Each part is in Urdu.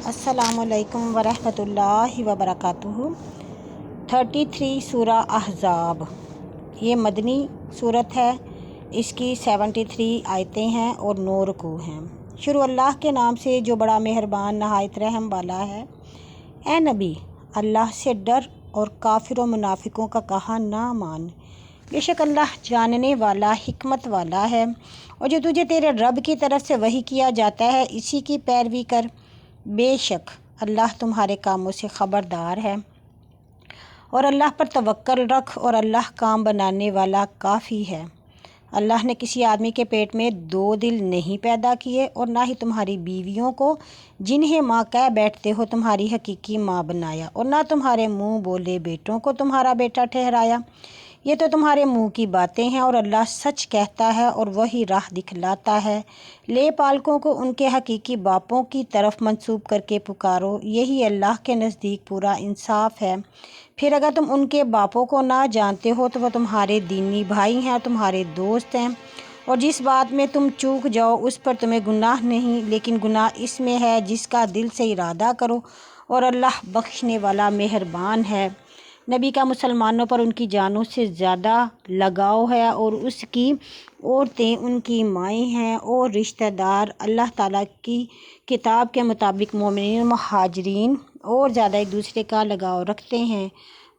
السلام علیکم ورحمۃ اللہ وبرکاتہ۔ 33 سورہ احزاب، یہ مدنی صورت ہے۔ اس کی 73 آیتیں ہیں اور 9 رکوع ہیں۔ شروع اللہ کے نام سے جو بڑا مہربان نہایت رحم والا ہے۔ اے نبی، اللہ سے ڈر اور کافر و منافقوں کا کہا نہ مان۔ بے شک اللہ جاننے والا حکمت والا ہے، اور جو تجھے تیرے رب کی طرف سے وحی کیا جاتا ہے اسی کی پیروی کر۔ بے شک اللہ تمہارے کاموں سے خبردار ہے، اور اللہ پر توکل رکھ، اور اللہ کام بنانے والا کافی ہے۔ اللہ نے کسی آدمی کے پیٹ میں 2 دل نہیں پیدا کیے، اور نہ ہی تمہاری بیویوں کو جنہیں ماں کہہ بیٹھتے ہو تمہاری حقیقی ماں بنایا، اور نہ تمہارے منہ بولے بیٹوں کو تمہارا بیٹا ٹھہرایا۔ یہ تو تمہارے منہ کی باتیں ہیں، اور اللہ سچ کہتا ہے اور وہی راہ دکھلاتا ہے۔ لے پالکوں کو ان کے حقیقی باپوں کی طرف منسوب کر کے پکارو، یہی اللہ کے نزدیک پورا انصاف ہے۔ پھر اگر تم ان کے باپوں کو نہ جانتے ہو تو وہ تمہارے دینی بھائی ہیں، تمہارے دوست ہیں، اور جس بات میں تم چوک جاؤ اس پر تمہیں گناہ نہیں، لیکن گناہ اس میں ہے جس کا دل سے ارادہ کرو، اور اللہ بخشنے والا مہربان ہے۔ نبی کا مسلمانوں پر ان کی جانوں سے زیادہ لگاؤ ہے، اور اس کی عورتیں ان کی مائیں ہیں، اور رشتہ دار اللہ تعالیٰ کی کتاب کے مطابق مومنین و مہاجرین اور زیادہ ایک دوسرے کا لگاؤ رکھتے ہیں،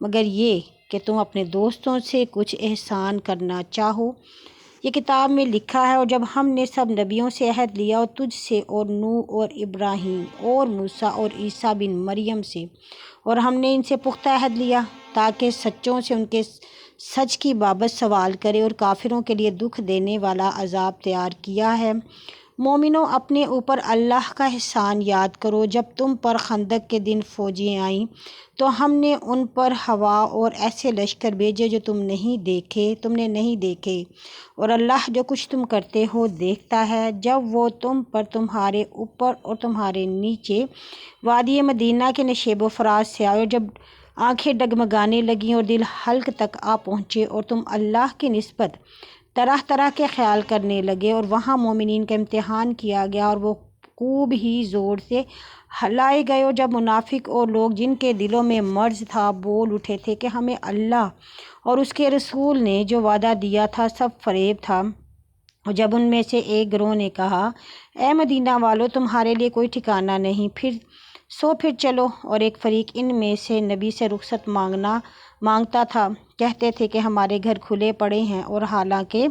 مگر یہ کہ تم اپنے دوستوں سے کچھ احسان کرنا چاہو۔ یہ کتاب میں لکھا ہے، اور جب ہم نے سب نبیوں سے عہد لیا، اور تجھ سے اور نوح اور ابراہیم اور موسیٰ اور عیسیٰ بن مریم سے، اور ہم نے ان سے پختہ عہد لیا تاکہ سچوں سے ان کے سچ کی بابت سوال کرے، اور کافروں کے لیے دکھ دینے والا عذاب تیار کیا ہے۔ مومنوں، اپنے اوپر اللہ کا احسان یاد کرو۔ جب تم پر خندق کے دن فوجیں آئیں تو ہم نے ان پر ہوا اور ایسے لشکر بھیجے جو تم نے نہیں دیکھے، اور اللہ جو کچھ تم کرتے ہو دیکھتا ہے۔ جب وہ تم پر تمہارے اوپر اور تمہارے نیچے وادی مدینہ کے نشیب و فراز سے آئے، اور جب آنکھیں ڈگمگانے لگیں اور دل حلق تک آ پہنچے، اور تم اللہ کی نسبت طرح طرح کے خیال کرنے لگے، اور وہاں مومنین کا امتحان کیا گیا، اور وہ خوب ہی زور سے ہلائے گئے، اور جب منافق اور لوگ جن کے دلوں میں مرض تھا بول اٹھے تھے کہ ہمیں اللہ اور اس کے رسول نے جو وعدہ دیا تھا سب فریب تھا، اور جب ان میں سے ایک گروہ نے کہا اے مدینہ والو، تمہارے لیے کوئی ٹھکانہ نہیں، پھر چلو، اور ایک فریق ان میں سے نبی سے رخصت مانگتا تھا، کہتے تھے کہ ہمارے گھر کھلے پڑے ہیں، اور حالانکہ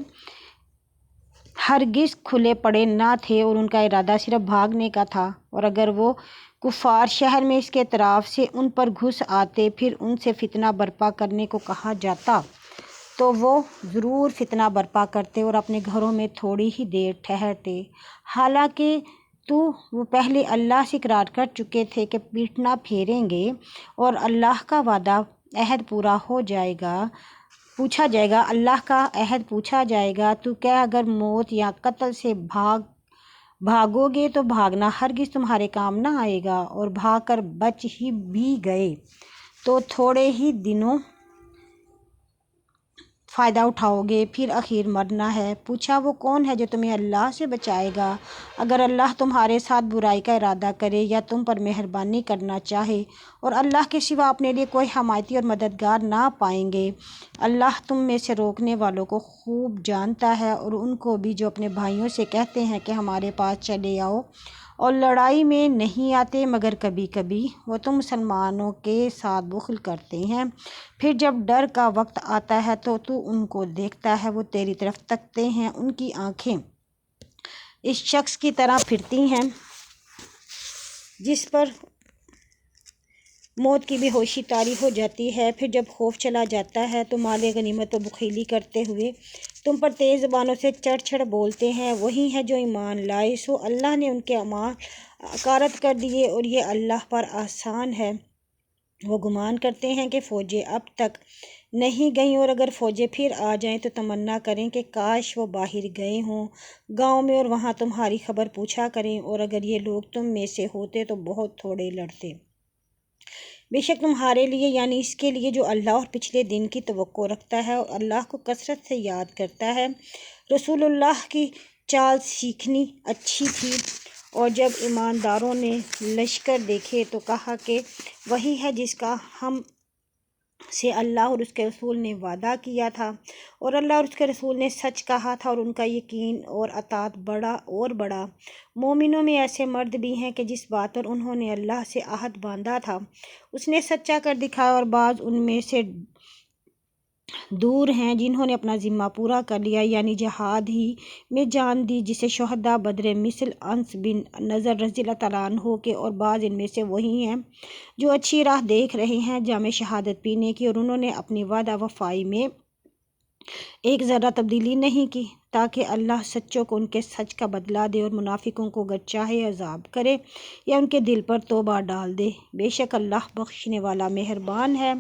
ہرگز کھلے پڑے نہ تھے، اور ان کا ارادہ صرف بھاگنے کا تھا، اور اگر وہ کفار شہر میں اس کے اطراف سے ان پر گھس آتے، پھر ان سے فتنہ برپا کرنے کو کہا جاتا تو وہ ضرور فتنہ برپا کرتے اور اپنے گھروں میں تھوڑی ہی دیر ٹھہرتے، حالانکہ وہ پہلے اللہ سے اقرار کر چکے تھے کہ پیٹھ نہ پھیریں گے، اور اللہ کا وعدہ عہد پورا ہو جائے گا۔ پوچھا جائے گا، اللہ کا عہد پوچھا جائے گا، تو کیا اگر موت یا قتل سے بھاگو گے تو بھاگنا ہرگز تمہارے کام نہ آئے گا، اور بھاگ کر بچ ہی بھی گئے تو تھوڑے ہی دنوں فائدہ اٹھاؤ گے، پھر اخیر مرنا ہے۔ پوچھا، وہ کون ہے جو تمہیں اللہ سے بچائے گا اگر اللہ تمہارے ساتھ برائی کا ارادہ کرے یا تم پر مہربانی کرنا چاہے، اور اللہ کے سوا اپنے لیے کوئی حمایتی اور مددگار نہ پائیں گے۔ اللہ تم میں سے روکنے والوں کو خوب جانتا ہے، اور ان کو بھی جو اپنے بھائیوں سے کہتے ہیں کہ ہمارے پاس چلے آؤ، اور لڑائی میں نہیں آتے، مگر کبھی کبھی وہ تم مسلمانوں کے ساتھ بخل کرتے ہیں۔ پھر جب ڈر کا وقت آتا ہے تو ان کو دیکھتا ہے، وہ تیری طرف تکتے ہیں، ان کی آنکھیں اس شخص کی طرح پھرتی ہیں جس پر موت کی بے ہوشی طاری ہو جاتی ہے۔ پھر جب خوف چلا جاتا ہے تو مال غنیمت و بخیلی کرتے ہوئے تم پر تیز زبانوں سے چڑھ چڑھ بولتے ہیں۔ وہی ہیں جو ایمان لائے، سو اللہ نے ان کے اعمال غارت کر دیے، اور یہ اللہ پر آسان ہے۔ وہ گمان کرتے ہیں کہ فوجیں اب تک نہیں گئیں، اور اگر فوجیں پھر آ جائیں تو تمنا کریں کہ کاش وہ باہر گئے ہوں گاؤں میں، اور وہاں تمہاری خبر پوچھا کریں، اور اگر یہ لوگ تم میں سے ہوتے تو بہت تھوڑے لڑتے۔ بے شک تمہارے لیے، یعنی اس کے لیے جو اللہ اور پچھلے دن کی توقع رکھتا ہے اور اللہ کو کثرت سے یاد کرتا ہے، رسول اللہ کی چال سیکھنی اچھی تھی، اور جب ایمانداروں نے لشکر دیکھے تو کہا کہ وہی ہے جس کا ہم سے اللہ اور اس کے رسول نے وعدہ کیا تھا، اور اللہ اور اس کے رسول نے سچ کہا تھا، اور ان کا یقین اور اطاعت بڑا اور بڑا۔ مومنوں میں ایسے مرد بھی ہیں کہ جس بات پر انہوں نے اللہ سے عہد باندھا تھا اس نے سچا کر دکھایا، اور بعض ان میں سے دور ہیں جنہوں نے اپنا ذمہ پورا کر لیا، یعنی جہاد ہی میں جان دی، جسے شہداء بدر مثل انس بن نضر رضی اللہ تعالیٰ عنہ کے، اور بعض ان میں سے وہی ہیں جو اچھی راہ دیکھ رہے ہیں جام شہادت پینے کی، اور انہوں نے اپنی وعدہ وفائی میں ایک ذرہ تبدیلی نہیں کی، تاکہ اللہ سچوں کو ان کے سچ کا بدلہ دے اور منافقوں کو اگر چاہے عذاب کرے یا ان کے دل پر توبہ ڈال دے۔ بے شک اللہ بخشنے والا مہربان ہے۔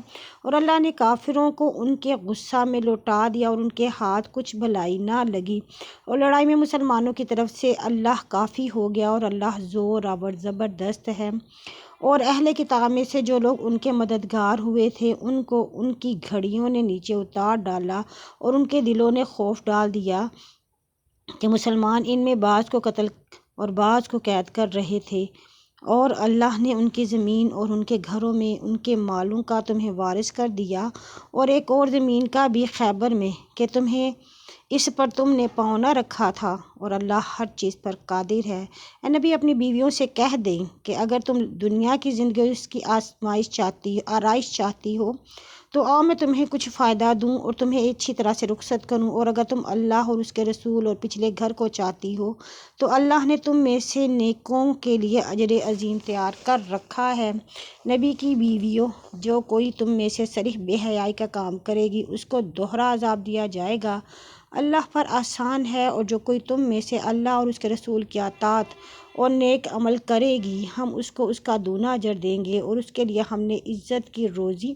اور اللہ نے کافروں کو ان کے غصہ میں لوٹا دیا اور ان کے ہاتھ کچھ بھلائی نہ لگی، اور لڑائی میں مسلمانوں کی طرف سے اللہ کافی ہو گیا، اور اللہ زور آور زبردست ہے۔ اور اہل کتاب میں سے جو لوگ ان کے مددگار ہوئے تھے ان کو ان کی گھڑیوں نے نیچے اتار ڈالا، اور ان کے دلوں نے خوف ڈال دیا کہ مسلمان ان میں بعض کو قتل اور بعض کو قید کر رہے تھے، اور اللہ نے ان کی زمین اور ان کے گھروں میں ان کے مالوں کا تمہیں وارث کر دیا، اور ایک اور زمین کا بھی خیبر میں کہ تمہیں اس پر تم نے پاؤں نہ رکھا تھا، اور اللہ ہر چیز پر قادر ہے۔ اے نبی اپنی بیویوں سے کہہ دیں کہ اگر تم دنیا کی زندگی اور اس کی آرائش چاہتی ہو تو آؤ میں تمہیں کچھ فائدہ دوں اور تمہیں اچھی طرح سے رخصت کروں، اور اگر تم اللہ اور اس کے رسول اور پچھلے گھر کو چاہتی ہو تو اللہ نے تم میں سے نیکوں کے لیے اجر عظیم تیار کر رکھا ہے۔ نبی کی بیویوں، جو کوئی تم میں سے صریح بے حیائی کا کام کرے گی اس کو دوہرا عذاب دیا جائے گا، اللہ پر آسان ہے، اور جو کوئی تم میں سے اللہ اور اس کے رسول کی اطاعت اور نیک عمل کرے گی ہم اس کو اس کا دونا اجر دیں گے، اور اس کے لیے ہم نے عزت کی روزی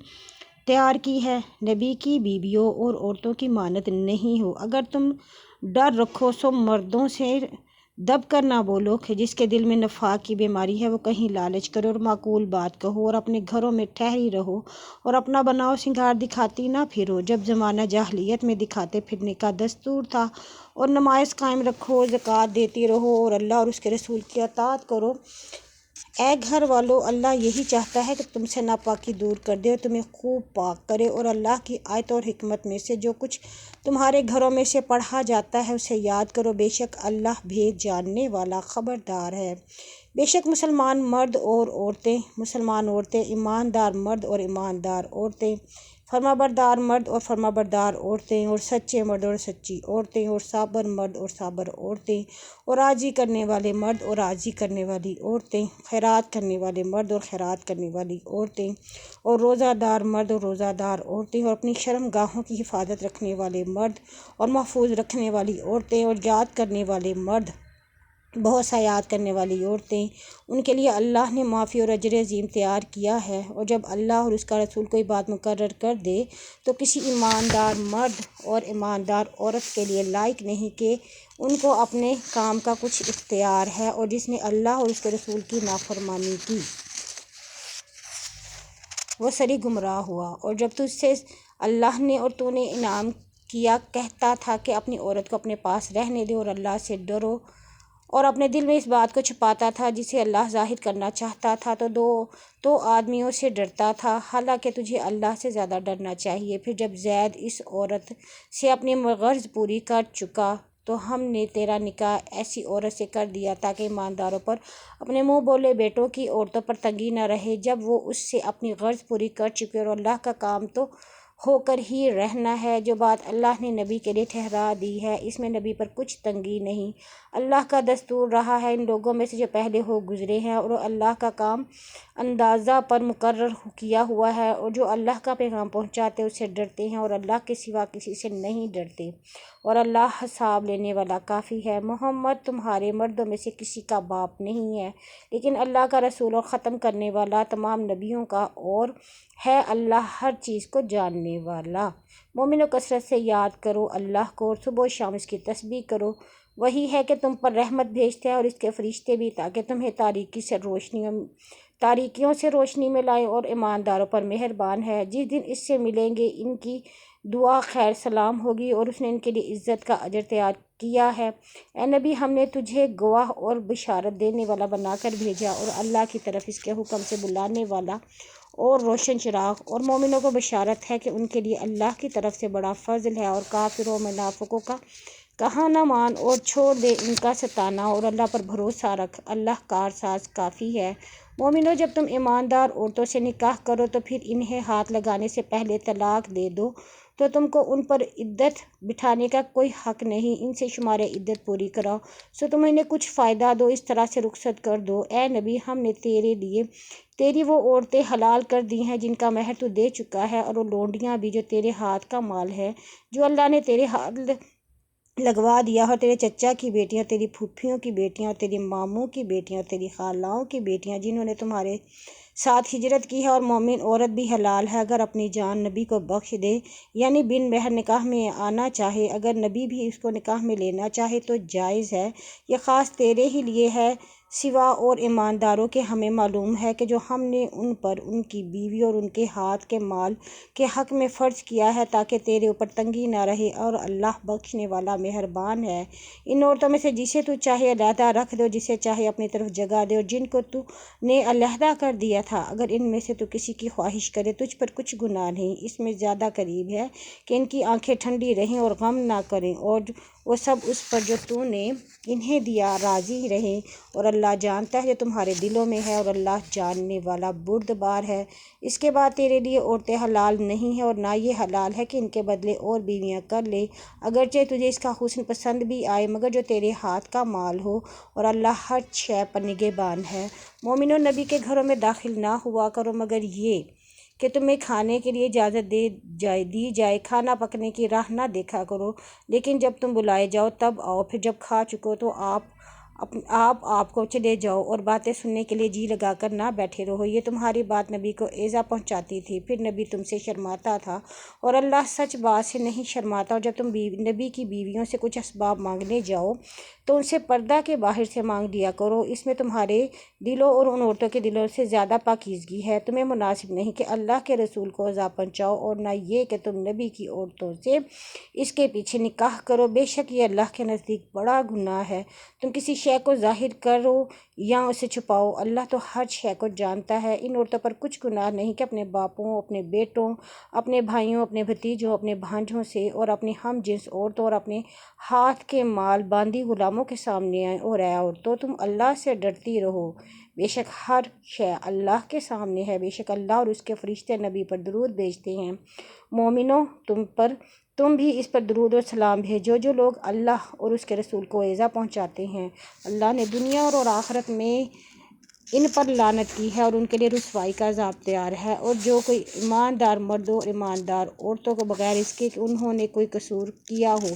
تیار کی ہے۔ نبی کی بیویوں اور عورتوں کی مانند نہیں ہو، اگر تم ڈر رکھو سو مردوں سے دب کر نہ بولو کہ جس کے دل میں نفاق کی بیماری ہے وہ کہیں لالچ کرے، اور معقول بات کہو، اور اپنے گھروں میں ٹھہری رہو، اور اپنا بناؤ سنگار دکھاتی نہ پھرو جب زمانہ جاہلیت میں دکھاتے پھرنے کا دستور تھا، اور نماز قائم رکھو، زکوٰۃ دیتی رہو، اور اللہ اور اس کے رسول کی اطاعت کرو۔ اے گھر والو، اللہ یہی چاہتا ہے کہ تم سے ناپاکی دور کر دے اور تمہیں خوب پاک کرے، اور اللہ کی آیت اور حکمت میں سے جو کچھ تمہارے گھروں میں سے پڑھا جاتا ہے اسے یاد کرو، بے شک اللہ بھید جاننے والا خبردار ہے۔ بے شک مسلمان مرد اور عورتیں، ایماندار مرد اور ایماندار عورتیں، فرمانبردار مرد اور فرمانبردار عورتیں، اور سچے مرد اور سچی عورتیں، اور صابر مرد اور صابر عورتیں، اور راضی کرنے والے مرد اور راضی کرنے والی عورتیں، خیرات کرنے والے مرد اور خیرات کرنے والی عورتیں، اور روزہ دار مرد اور روزہ دار عورتیں، اور اپنی شرم گاہوں کی حفاظت رکھنے والے مرد اور محفوظ رکھنے والی عورتیں، اور یاد کرنے والے مرد بہت سا یاد کرنے والی عورتیں، ان کے لیے اللہ نے معافی اور اجر عظیم تیار کیا ہے۔ اور جب اللہ اور اس کا رسول کوئی بات مقرر کر دے تو کسی ایماندار مرد اور ایماندار عورت کے لیے لائق نہیں کہ ان کو اپنے کام کا کچھ اختیار ہے، اور جس نے اللہ اور اس کے رسول کی نافرمانی کی وہ صریح گمراہ ہوا۔ اور جب تجھ سے اللہ نے اور تو نے انعام کیا کہتا تھا کہ اپنی عورت کو اپنے پاس رہنے دے اور اللہ سے ڈرو، اور اپنے دل میں اس بات کو چھپاتا تھا جسے اللہ ظاہر کرنا چاہتا تھا تو آدمیوں سے ڈرتا تھا، حالانکہ تجھے اللہ سے زیادہ ڈرنا چاہیے۔ پھر جب زید اس عورت سے اپنی غرض پوری کر چکا تو ہم نے تیرا نکاح ایسی عورت سے کر دیا تاکہ ایمانداروں پر اپنے منہ بولے بیٹوں کی عورتوں پر تنگی نہ رہے جب وہ اس سے اپنی غرض پوری کر چکے، اور اللہ کا کام تو ہو کر ہی رہنا ہے۔ جو بات اللہ نے نبی کے لیے ٹھہرا دی ہے اس میں نبی پر کچھ تنگی نہیں، اللہ کا دستور رہا ہے ان لوگوں میں سے جو پہلے ہو گزرے ہیں، اور اللہ کا کام اندازہ پر مقرر کیا ہوا ہے، اور جو اللہ کا پیغام پہنچاتے اس سے ڈرتے ہیں اور اللہ کے سوا کسی سے نہیں ڈرتے، اور اللہ حساب لینے والا کافی ہے۔ محمد تمہارے مردوں میں سے کسی کا باپ نہیں ہے لیکن اللہ کا رسول اور ختم کرنے والا تمام نبیوں کا، اور ہے اللہ ہر چیز کو جاننے والا۔ مومنوں کثرت سے یاد کرو اللہ کو اور صبح و شام اس کی تسبیح کرو، وہی ہے کہ تم پر رحمت بھیجتا ہے اور اس کے فرشتے بھی تاکہ تمہیں تاریکیوں سے روشنی میں لائیں، اور ایمانداروں پر مہربان ہے۔ جس دن اس سے ملیں گے ان کی دعا خیر سلام ہوگی اور اس نے ان کے لیے عزت کا اجر تیار کیا ہے۔ اے نبی، ہم نے تجھے گواہ اور بشارت دینے والا بنا کر بھیجا اور اللہ کی طرف اس کے حکم سے بلانے والا اور روشن چراغ، اور مومنوں کو بشارت ہے کہ ان کے لیے اللہ کی طرف سے بڑا فضل ہے، اور کافروں منافقوں کا کہا نہ مان اور چھوڑ دے ان کا ستانا، اور اللہ پر بھروسہ رکھ، اللہ کارساز کافی ہے۔ مومنوں، جب تم ایماندار عورتوں سے نکاح کرو تو پھر انہیں ہاتھ لگانے سے پہلے طلاق دے دو تو تم کو ان پر عدت بٹھانے کا کوئی حق نہیں، ان سے شمار عدت پوری کراؤ سو تم انہیں کچھ فائدہ دو، اس طرح سے رخصت کر دو۔ اے نبی، ہم نے تیرے لیے تیری وہ عورتیں حلال کر دی ہیں جن کا مہر تو دے چکا ہے، اور وہ لونڈیاں بھی جو تیرے ہاتھ کا مال ہے، جو اللہ نے تیرے ہاتھ لگوا دیا، اور تیرے چچا کی بیٹیاں، تیری پھوپھیوں کی بیٹیاں، اور تیری ماموں کی بیٹیاں، اور تیری خالاؤں کی بیٹیاں جنہوں نے تمہارے ساتھ ہجرت کی ہے، اور مومن عورت بھی حلال ہے اگر اپنی جان نبی کو بخش دے، یعنی بن مہر نکاح میں آنا چاہے، اگر نبی بھی اس کو نکاح میں لینا چاہے تو جائز ہے۔ یہ خاص تیرے ہی لیے ہے، سوا اور ایمانداروں کے ہمیں معلوم ہے کہ جو ہم نے ان پر ان کی بیوی اور ان کے ہاتھ کے مال کے حق میں فرض کیا ہے تاکہ تیرے اوپر تنگی نہ رہے، اور اللہ بخشنے والا مہربان ہے۔ ان عورتوں میں سے جسے تو چاہے علیحدہ رکھ دو، جسے چاہے اپنی طرف جگہ دے، اور جن کو تو نے علیحدہ کر دیا تھا، اگر ان میں سے تو کسی کی خواہش کرے تجھ پر کچھ گناہ نہیں، اس میں زیادہ قریب ہے کہ ان کی آنکھیں ٹھنڈی رہیں اور غم نہ کریں، اور وہ سب اس پر جو تو نے انہیں دیا راضی رہیں، اور اللہ جانتا ہے جو تمہارے دلوں میں ہے، اور اللہ جاننے والا بردبار ہے۔ اس کے بعد تیرے لیے عورتیں حلال نہیں ہیں، اور نہ یہ حلال ہے کہ ان کے بدلے اور بیویاں کر لے، اگرچہ تجھے اس کا حسن پسند بھی آئے، مگر جو تیرے ہاتھ کا مال ہو، اور اللہ ہر شے پر نگہبان ہے۔ مومنوں، نبی کے گھروں میں داخل نہ ہوا کرو مگر یہ کہ تمہیں کھانے کے لیے اجازت دی جائے، کھانا پکنے کی راہ نہ دیکھا کرو، لیکن جب تم بلائے جاؤ تب آؤ، پھر جب کھا چکو تو آپ کو چلے جاؤ، اور باتیں سننے کے لیے جی لگا کر نہ بیٹھے رہو۔ یہ تمہاری بات نبی کو ایذا پہنچاتی تھی، پھر نبی تم سے شرماتا تھا، اور اللہ سچ بات سے نہیں شرماتا، اور جب تم نبی کی بیویوں سے کچھ اسباب مانگنے جاؤ تو ان سے پردہ کے باہر سے مانگ لیا کرو، اس میں تمہارے دلوں اور ان عورتوں کے دلوں سے زیادہ پاکیزگی ہے۔ تمہیں مناسب نہیں کہ اللہ کے رسول کو ایذا پہنچاؤ، اور نہ یہ کہ تم نبی کی عورتوں سے اس کے پیچھے نکاح کرو، بے شک یہ اللہ کے نزدیک بڑا گناہ ہے۔ تم کسی شے کو ظاہر کرو یا اسے چھپاؤ، اللہ تو ہر شے کو جانتا ہے۔ ان عورتوں پر کچھ گناہ نہیں کہ اپنے باپوں، اپنے بیٹوں، اپنے بھائیوں، اپنے بھتیجوں، اپنے بھانجوں سے، اور اپنی ہم جنس عورتوں اور اپنے ہاتھ کے مال باندھی غلاموں کے سامنے آئیں، اور اے عورتوں، تم اللہ سے ڈرتی رہو، بے شک ہر شے اللہ کے سامنے ہے، بے شک اللہ اور اس کے فرشتے نبی پر درود بھیجتے ہیں۔ مومنوں، تم بھی اس پر درود و سلام بھیجو۔ جو لوگ اللہ اور اس کے رسول کو ایذا پہنچاتے ہیں، اللہ نے دنیا اور آخرت میں ان پر لعنت کی ہے، اور ان کے لیے رسوائی کا عذاب تیار ہے۔ اور جو کوئی ایماندار مردوں اور ایماندار عورتوں کو بغیر اس کے کہ انہوں نے کوئی قصور کیا ہو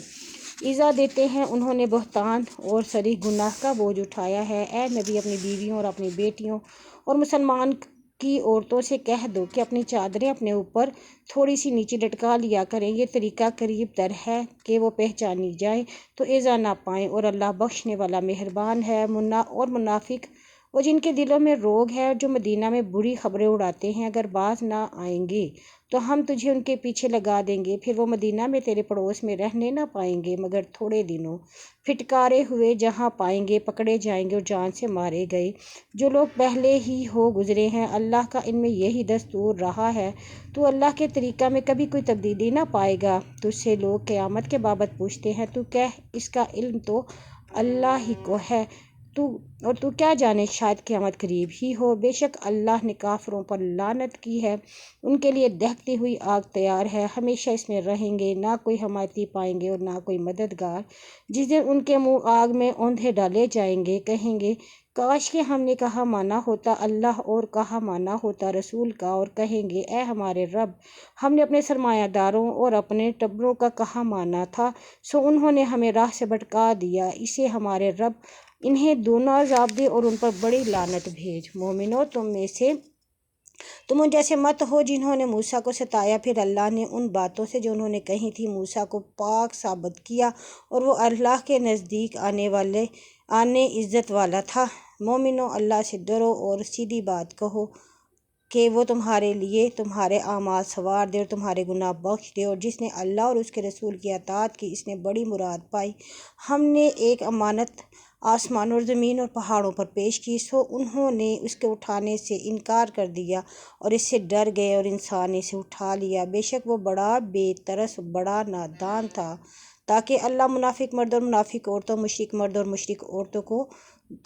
ایذا دیتے ہیں، انہوں نے بہتان اور صریح گناہ کا بوجھ اٹھایا ہے۔ اے نبی، اپنی بیویوں اور اپنی بیٹیوں اور مسلمان کی عورتوں سے کہہ دو کہ اپنی چادریں اپنے اوپر تھوڑی سی نیچے لٹکا لیا کریں، یہ طریقہ قریب تر ہے کہ وہ پہچانی جائیں تو ایذا نہ پائیں، اور اللہ بخشنے والا مہربان ہے۔ اور منافق وہ جن کے دلوں میں روگ ہے، جو مدینہ میں بری خبریں اڑاتے ہیں، اگر باز نہ آئیں گے تو ہم تجھے ان کے پیچھے لگا دیں گے، پھر وہ مدینہ میں تیرے پڑوس میں رہنے نہ پائیں گے مگر تھوڑے دنوں، پھٹکارے ہوئے جہاں پائیں گے پکڑے جائیں گے اور جان سے مارے گئے۔ جو لوگ پہلے ہی ہو گزرے ہیں، اللہ کا ان میں یہی دستور رہا ہے، تو اللہ کے طریقہ میں کبھی کوئی تبدیلی نہ پائے گا۔ تجھ سے لوگ قیامت کے بابت پوچھتے ہیں، تو کہہ اس کا علم تو اللہ ہی کو ہے، تو کیا جانے شاید قیامت قریب ہی ہو۔ بے شک اللہ نے کافروں پر لعنت کی ہے، ان کے لیے دہکتی ہوئی آگ تیار ہے، ہمیشہ اس میں رہیں گے، نہ کوئی حمایتی پائیں گے اور نہ کوئی مددگار۔ جس دن ان کے منہ آگ میں اوندھے ڈالے جائیں گے، کہیں گے کاش کہ ہم نے کہا مانا ہوتا اللہ اور کہا مانا ہوتا رسول کا، اور کہیں گے اے ہمارے رب، ہم نے اپنے سرمایہ داروں اور اپنے ٹبروں کا کہا مانا تھا، سو انہوں نے ہمیں راہ سے بھٹکا دیا، اسے ہمارے رب انہیں دونوں عذاب دے اور ان پر بڑی لعنت بھیج۔ مومنوں، تم ان جیسے مت ہو جنہوں نے موسیٰ کو ستایا، پھر اللہ نے ان باتوں سے جو انہوں نے کہی تھی موسیٰ کو پاک ثابت کیا، اور وہ اللہ کے نزدیک آنے عزت والا تھا۔ مومنوں، اللہ سے ڈرو اور سیدھی بات کہو کہ وہ تمہارے لیے تمہارے اعمال سنوار دے اور تمہارے گناہ بخش دے، اور جس نے اللہ اور اس کے رسول کی اطاعت کی اس نے بڑی مراد پائی۔ ہم نے ایک امانت آسمان اور زمین اور پہاڑوں پر پیش کی، سو انہوں نے اس کے اٹھانے سے انکار کر دیا اور اس سے ڈر گئے اور انسان نے اسے اٹھا لیا۔ بے شک وہ بڑا بے ترس بڑا نادان تھا، تاکہ اللہ منافق مرد اور منافق عورتوں، مشرک مرد اور مشرک عورتوں کو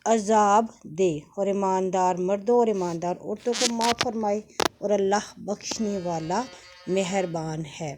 عذاب دے اور ایماندار مردوں اور ایماندار عورتوں کو معاف فرمائے، اور اللہ بخشنے والا مہربان ہے۔